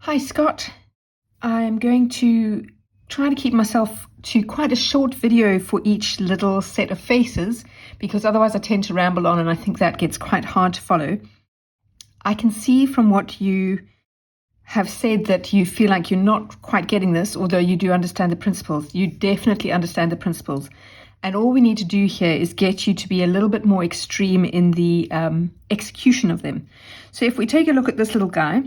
Hi, Scott. I'm going to try to keep myself to quite a short video for each little set of faces because otherwise I tend to ramble on and I think that gets quite hard to follow. I can see from what you have said that you feel like you're not quite getting this, although you do understand the principles. You definitely understand the principles. And all we need to do here is get you to be a little bit more extreme in the execution of them. So if we take a look at this little guy,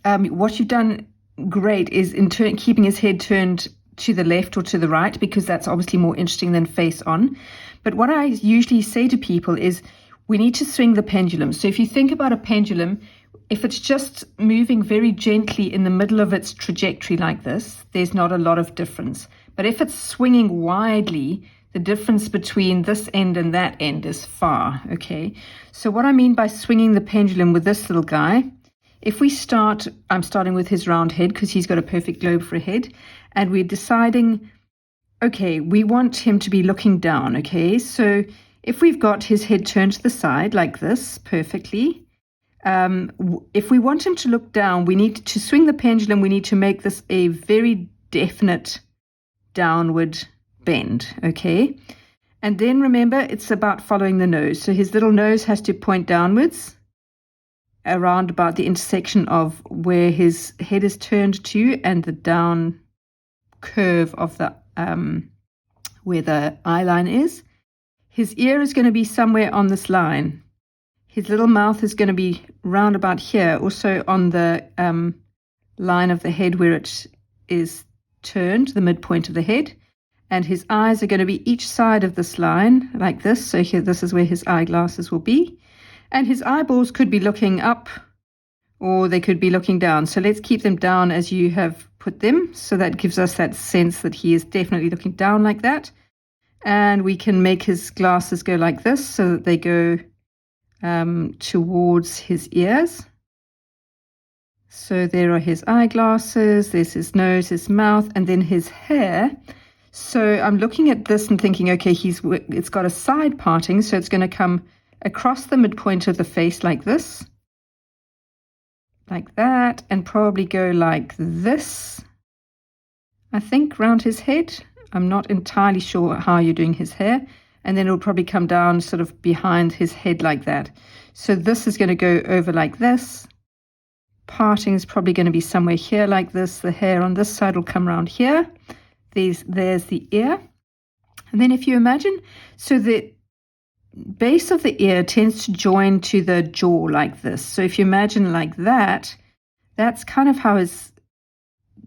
what you've done great is in keeping his head turned to the left or to the right, because that's obviously more interesting than face on. But what I usually say to people is we need to swing the pendulum. So if you think about a pendulum, if it's just moving very gently in the middle of its trajectory like this, there's not a lot of difference. But if it's swinging widely, the difference between this end and that end is far, okay? So what I mean by swinging the pendulum with this little guy, if we start, I'm starting with his round head because he's got a perfect globe for a head, and we're deciding, okay, we want him to be looking down, okay? So if we've got his head turned to the side like this perfectly, if we want him to look down, we need to swing the pendulum, we need to make this a very definite downward bend, okay? And then remember, it's about following the nose. So his little nose has to point downwards, around about the intersection of where his head is turned to and the down curve of the where the eye line is. His ear is going to be somewhere on this line. His little mouth is going to be round about here, also on the line of the head where it is turned, the midpoint of the head. And his eyes are going to be each side of this line, like this. So here, this is where his eyeglasses will be. And his eyeballs could be looking up or they could be looking down. So let's keep them down as you have put them. So that gives us that sense that he is definitely looking down like that. And we can make his glasses go like this so that they go towards his ears. So there are his eyeglasses, there's his nose, his mouth, and then his hair. So I'm looking at this and thinking, okay, it's got a side parting, so it's going to come across the midpoint of the face like this, like that, and probably go like this, I think, round his head. I'm not entirely sure how you're doing his hair. And then it'll probably come down sort of behind his head like that. So this is going to go over like this. Parting is probably going to be somewhere here like this. The hair on this side will come around here. There's the ear. And then if you imagine, so the base of the ear tends to join to the jaw like this. So if you imagine like that, that's kind of how his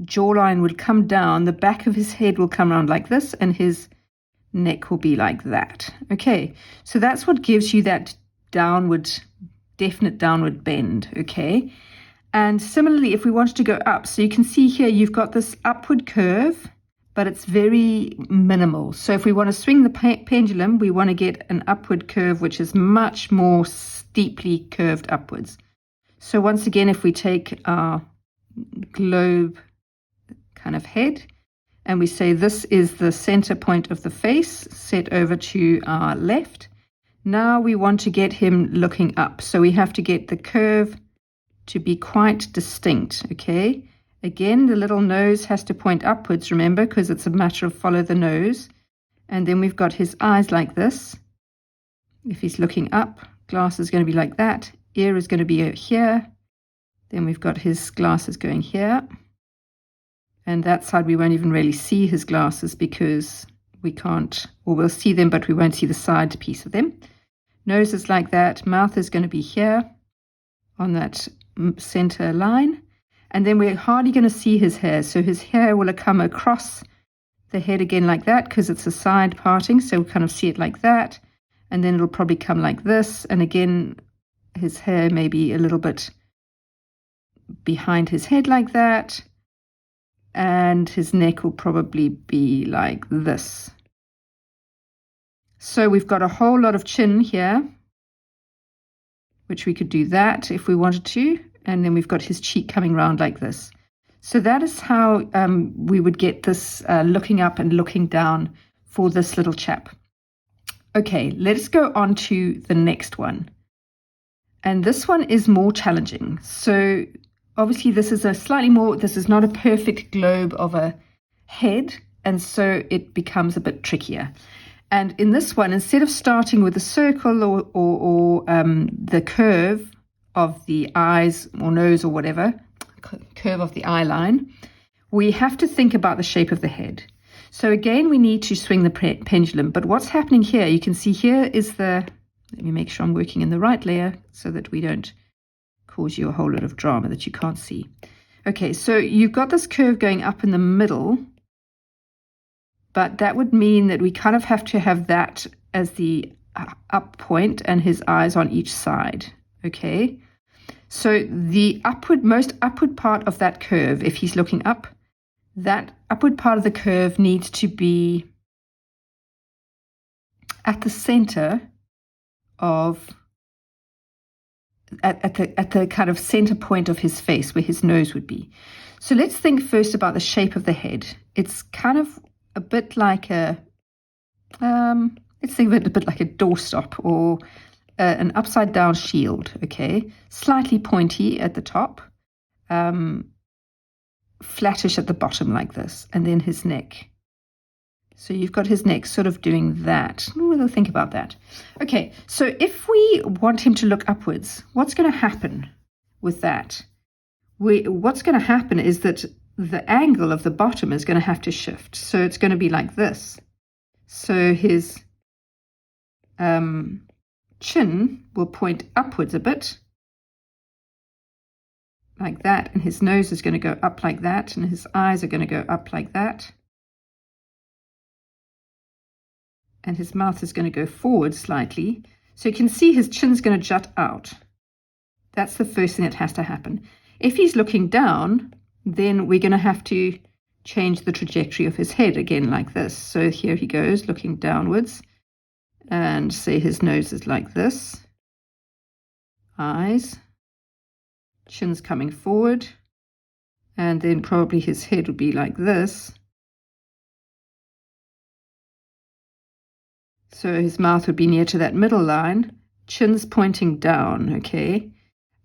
jawline would come down. The back of his head will come around like this, and his neck will be like that. Okay, so that's what gives you that definite downward bend, okay? And similarly, if we wanted to go up, so you can see here you've got this upward curve, but it's very minimal. So if we want to swing the pendulum, we want to get an upward curve which is much more steeply curved upwards. So once again, if we take our globe kind of head and we say this is the center point of the face, set over to our left, now we want to get him looking up. So we have to get the curve to be quite distinct, okay? Again, the little nose has to point upwards, remember, because it's a matter of follow the nose. And then we've got his eyes like this. If he's looking up, glass is going to be like that. Ear is going to be here. Then we've got his glasses going here. And that side we won't even really see his glasses because we can't, or we'll see them, but we won't see the side piece of them. Nose is like that. Mouth is going to be here on that center line. And then we're hardly going to see his hair. So his hair will come across the head again like that because it's a side parting. So we'll kind of see it like that. And then it'll probably come like this. And again, his hair may be a little bit behind his head like that. And his neck will probably be like this. So we've got a whole lot of chin here, which we could do that if we wanted to. And then we've got his cheek coming round like this. So that is how we would get this looking up and looking down for this little chap. Okay, let's go on to the next one. And this one is more challenging. So Obviously, this is a slightly more, this is not a perfect globe of a head, and so it becomes a bit trickier. And in this one, instead of starting with a circle or the curve of the eyes or nose or whatever, curve of the eye line, we have to think about the shape of the head. So again, we need to swing the pendulum. But what's happening here, you can see here is the, let me make sure I'm working in the right layer so that we don't cause you a whole lot of drama that you can't see. Okay, so you've got this curve going up in the middle, but that would mean that we kind of have to have that as the up point and his eyes on each side. Okay, so the most upward part of that curve, if he's looking up, that upward part of the curve needs to be at the center of, at the kind of center point of his face where his nose would be. So let's think first about the shape of the head. It's kind of a bit like a, let's think of it a bit like a doorstop or an upside down shield, okay? Slightly pointy at the top, flattish at the bottom like this, and then his neck. So you've got his neck sort of doing that. We'll think about that. Okay, so if we want him to look upwards, what's going to happen with that? What's going to happen is that the angle of the bottom is going to have to shift. So it's going to be like this. So his chin will point upwards a bit, like that, and his nose is going to go up like that, and his eyes are going to go up like that, and his mouth is going to go forward slightly. So you can see his chin's going to jut out. That's the first thing that has to happen. If he's looking down, then we're going to have to change the trajectory of his head again like this. So here he goes looking downwards, and say his nose is like this, eyes, chin's coming forward, and then probably his head would be like this. So his mouth would be near to that middle line, chin's pointing down, okay?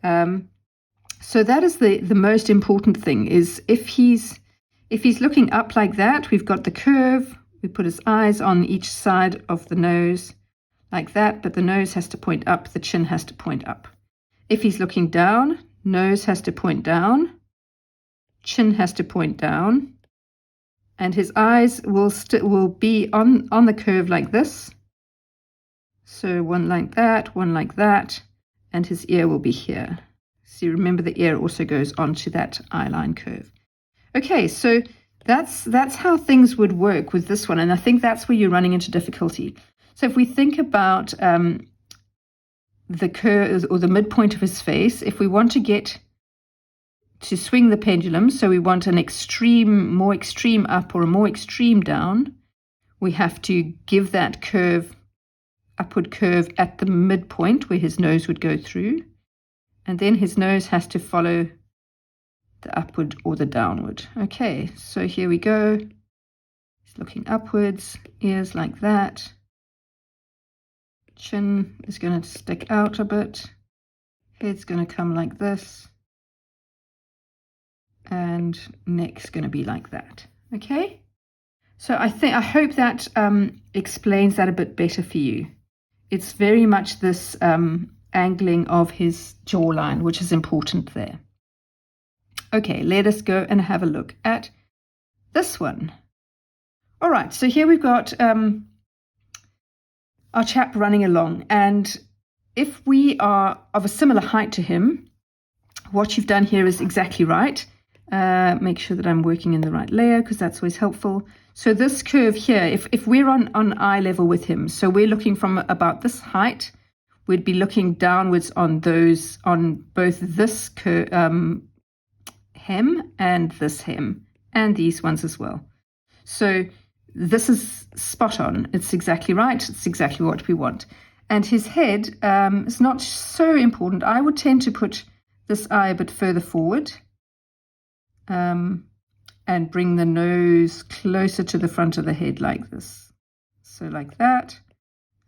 So that is the most important thing, is if he's looking up like that, we've got the curve, we put his eyes on each side of the nose like that, but the nose has to point up, the chin has to point up. If he's looking down, nose has to point down, chin has to point down, and his eyes will be on the curve like this. So one like that, and his ear will be here. So remember, the ear also goes onto that eyeline curve. Okay, so that's how things would work with this one, and I think that's where you're running into difficulty. So if we think about the curve or the midpoint of his face, if we want to get to swing the pendulum, so we want an extreme, more extreme up or a more extreme down, we have to give that curve, upward curve at the midpoint where his nose would go through, and then his nose has to follow the upward or the downward. Okay, so here we go. He's looking upwards, ears like that. Chin is going to stick out a bit. Head's going to come like this. And neck's going to be like that. Okay? So I hope that explains that a bit better for you. It's very much this angling of his jawline, which is important there. Okay, let us go and have a look at this one. All right, so here we've got our chap running along, and if we are of a similar height to him, what you've done here is exactly right. Make sure that I'm working in the right layer, because that's always helpful. So this curve here, if we're on eye level with him, so we're looking from about this height, we'd be looking downwards on both this hem and this hem, and these ones as well. So this is spot on. It's exactly right. It's exactly what we want. And his head is not so important. I would tend to put this eye a bit further forward and bring the nose closer to the front of the head like this. So like that.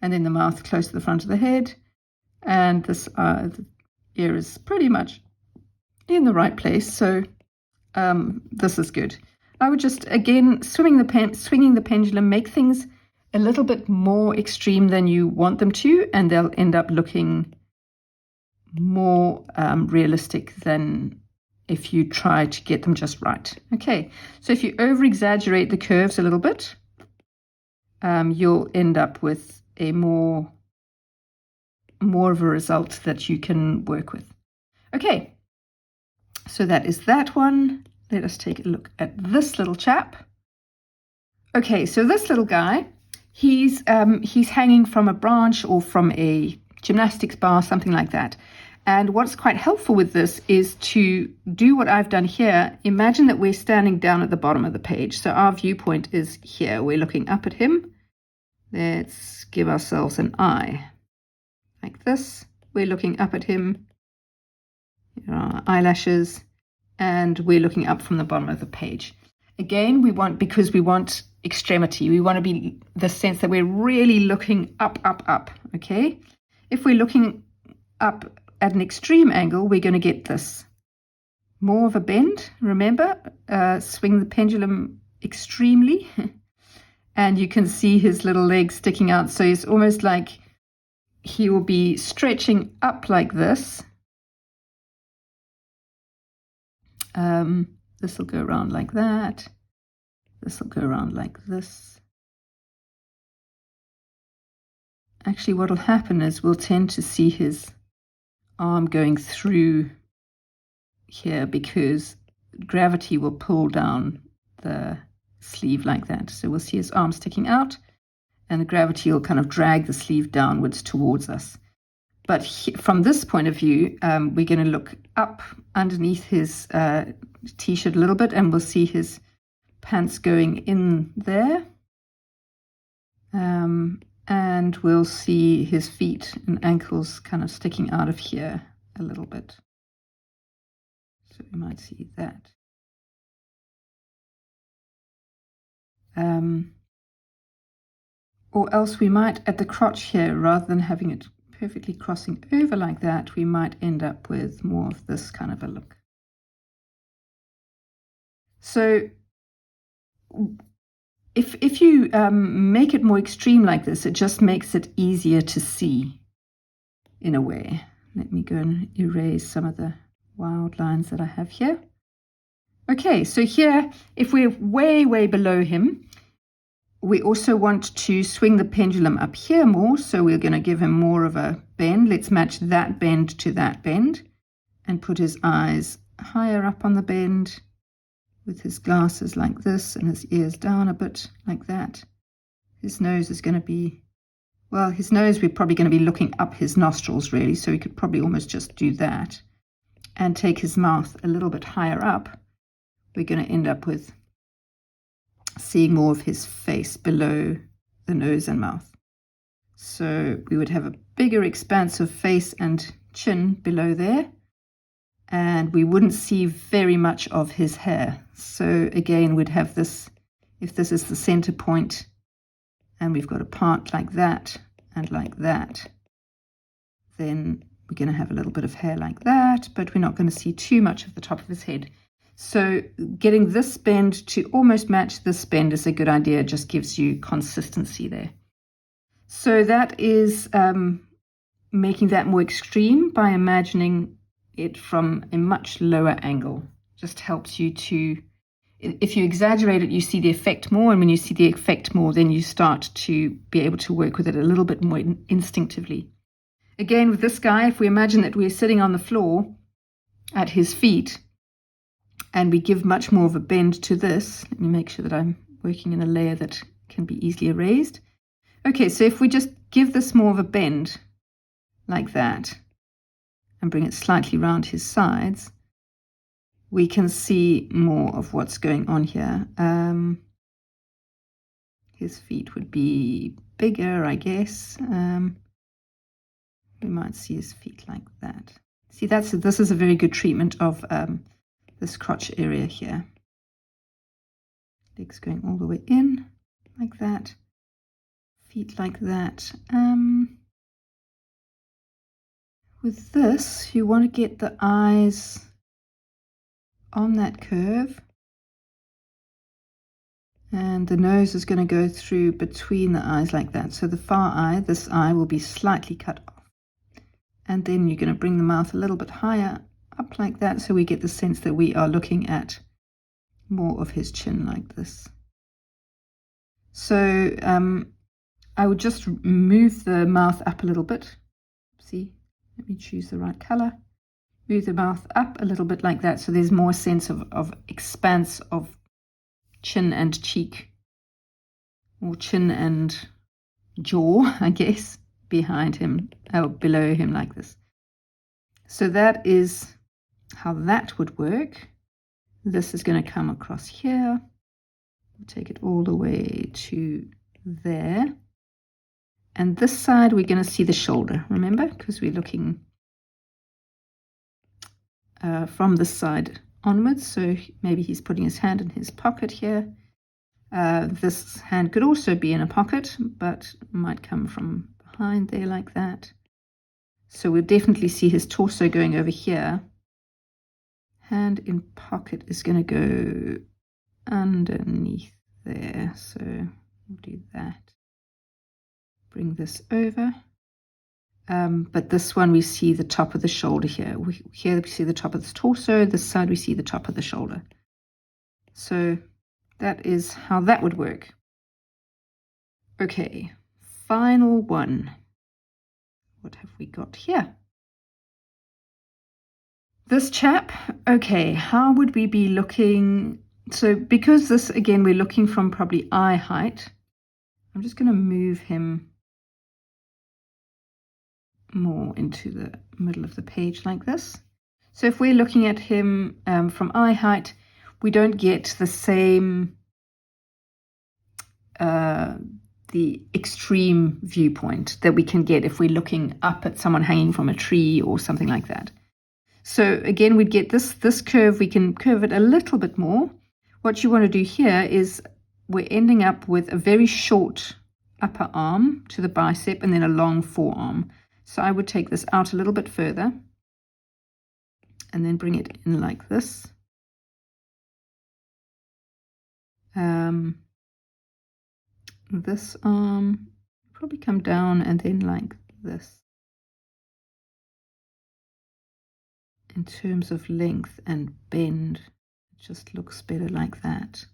And then the mouth close to the front of the head. And this the ear is pretty much in the right place. So this is good. I would just, again, swinging the pendulum, make things a little bit more extreme than you want them to, and they'll end up looking more realistic than if you try to get them just right. Okay, so if you over-exaggerate the curves a little bit, you'll end up with a more of a result that you can work with. Okay, so that is that one. Let us take a look at this little chap. Okay, so this little guy, he's hanging from a branch or from a gymnastics bar, something like that. And what's quite helpful with this is to do what I've done here. Imagine that we're standing down at the bottom of the page. So our viewpoint is here. We're looking up at him. Let's give ourselves an eye like this. We're looking up at him. Here are our eyelashes. And we're looking up from the bottom of the page. Again, because we want extremity. We want to be the sense that we're really looking up, up, up. Okay? If we're looking up at an extreme angle, we're going to get this. More of a bend, remember? Swing the pendulum extremely. And you can see his little legs sticking out. So it's almost like he will be stretching up like this. This will go around like that. This will go around like this. Actually, what will happen is we'll tend to see his arm going through here because gravity will pull down the sleeve like that. So we'll see his arm sticking out and the gravity will kind of drag the sleeve downwards towards us. But from this point of view, we're going to look up underneath his t-shirt a little bit and we'll see his pants going in there. And we'll see his feet and ankles kind of sticking out of here a little bit. So we might see that. Or else we might, at the crotch here, rather than having it perfectly crossing over like that, we might end up with more of this kind of a look. So if you make it more extreme like this, it just makes it easier to see in a way. Let me go and erase some of the wild lines that I have here. Okay, so here, if we're way, way below him, we also want to swing the pendulum up here more, so we're going to give him more of a bend. Let's match that bend to that bend and put his eyes higher up on the bend with his glasses like this and his ears down a bit like that. His nose is going to be, well, his nose, we're probably going to be looking up his nostrils really, so we could probably almost just do that and take his mouth a little bit higher up. We're going to end up with seeing more of his face below the nose and mouth. So we would have a bigger expanse of face and chin below there, and we wouldn't see very much of his hair. So again, we'd have this, if this is the center point, and we've got a part like that and like that, then we're going to have a little bit of hair like that, but we're not going to see too much of the top of his head. So getting this bend to almost match this bend is a good idea. It just gives you consistency there. So that is making that more extreme by imagining it from a much lower angle. Just helps you to, if you exaggerate it, you see the effect more, and when you see the effect more, then you start to be able to work with it a little bit more instinctively. Again, with this guy, if we imagine that we're sitting on the floor at his feet, and we give much more of a bend to this. Let me make sure that I'm working in a layer that can be easily erased. Okay, so if we just give this more of a bend like that and bring it slightly round his sides, we can see more of what's going on here. His feet would be bigger, I guess. We might see his feet like that. See, this is a very good treatment of this crotch area here. Legs going all the way in like that, feet like that. With this, you want to get the eyes on that curve. And the nose is going to go through between the eyes like that. So the far eye, this eye, will be slightly cut off. And then you're going to bring the mouth a little bit higher up like that, so we get the sense that we are looking at more of his chin like this. So I would just move the mouth up a little bit. See, let me choose the right color. Move the mouth up a little bit like that, so there's more sense of expanse of chin and cheek, or chin and jaw, I guess, behind him, or below him like this. So that is how that would work. This is going to come across here. Take it all the way to there. And this side, we're going to see the shoulder, remember? Because we're looking from this side onwards. So maybe he's putting his hand in his pocket here. This hand could also be in a pocket, but might come from behind there like that. So we'll definitely see his torso going over here. Hand in pocket is going to go underneath there. So we'll do that. Bring this over. But this one we see the top of the shoulder here. Here we see the top of the torso. This side we see the top of the shoulder. So that is how that would work. Okay, final one. What have we got here? This chap, okay, how would we be looking? So because this, again, we're looking from probably eye height, I'm just going to move him more into the middle of the page like this. So if we're looking at him from eye height, we don't get the same, the extreme viewpoint that we can get if we're looking up at someone hanging from a tree or something like that. So again, we'd get this curve. We can curve it a little bit more. What you want to do here is we're ending up with a very short upper arm to the bicep and then a long forearm. So I would take this out a little bit further and then bring it in like this. This arm probably come down and then like this. In terms of length and bend, it just looks better like that.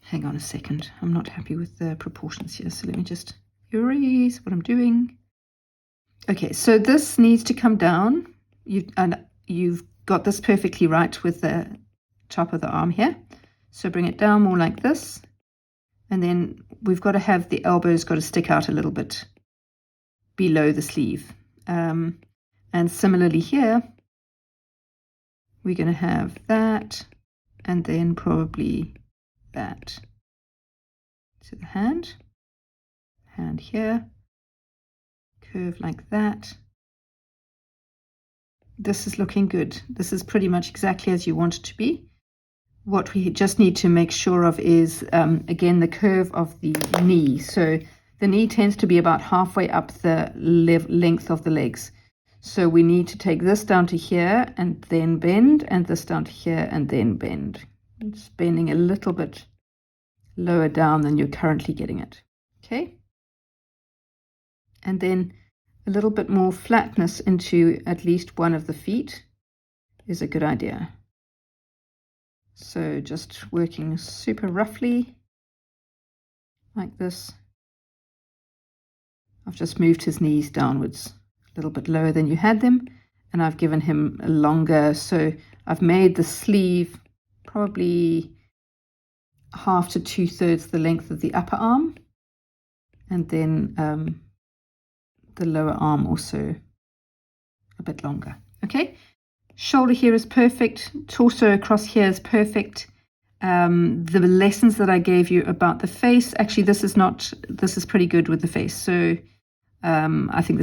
Hang on a second, I'm not happy with the proportions here, so let me just erase what I'm doing. Okay, so this needs to come down. You've got this perfectly right with the top of the arm here. So bring it down more like this. And then we've got to have the elbows got to stick out a little bit below the sleeve. And similarly here, we're going to have that and then probably that to the hand here, curve like that. This is looking good. This is pretty much exactly as you want it to be. What we just need to make sure of is, again, the curve of the knee. So the knee tends to be about halfway up the length of the legs. So we need to take this down to here and then bend, and this down to here and then bend. It's bending a little bit lower down than you're currently getting it. Okay? And then a little bit more flatness into at least one of the feet is a good idea. So just working super roughly like this. I've just moved his knees downwards a little bit lower than you had them, and I've given him a longer, so I've made the sleeve probably 1/2 to 2/3 the length of the upper arm, and then the lower arm also a bit longer. Okay, shoulder here is perfect, torso across here is perfect. The lessons that I gave you about the face, actually this is pretty good with the face. So I think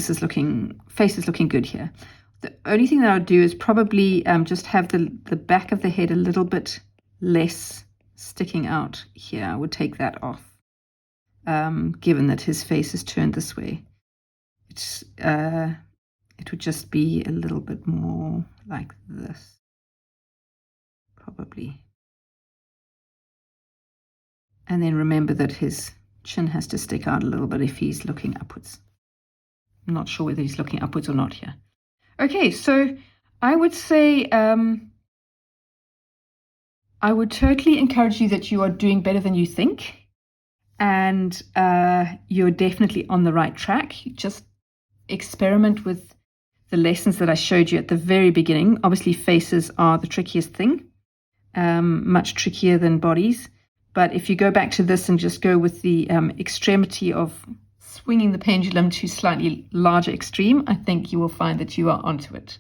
face is looking good here. The only thing that I would do is probably just have the back of the head a little bit less sticking out here. I would take that off, given that his face is turned this way. It would just be a little bit more like this. probably. And then remember that his chin has to stick out a little bit if he's looking upwards. I'm not sure whether he's looking upwards or not here. Okay, so I would say I would totally encourage you that you are doing better than you think. And you're definitely on the right track. You just experiment with the lessons that I showed you at the very beginning. Obviously, faces are the trickiest thing, much trickier than bodies. But if you go back to this and just go with the extremity of swinging the pendulum to slightly larger extreme, I think you will find that you are onto it.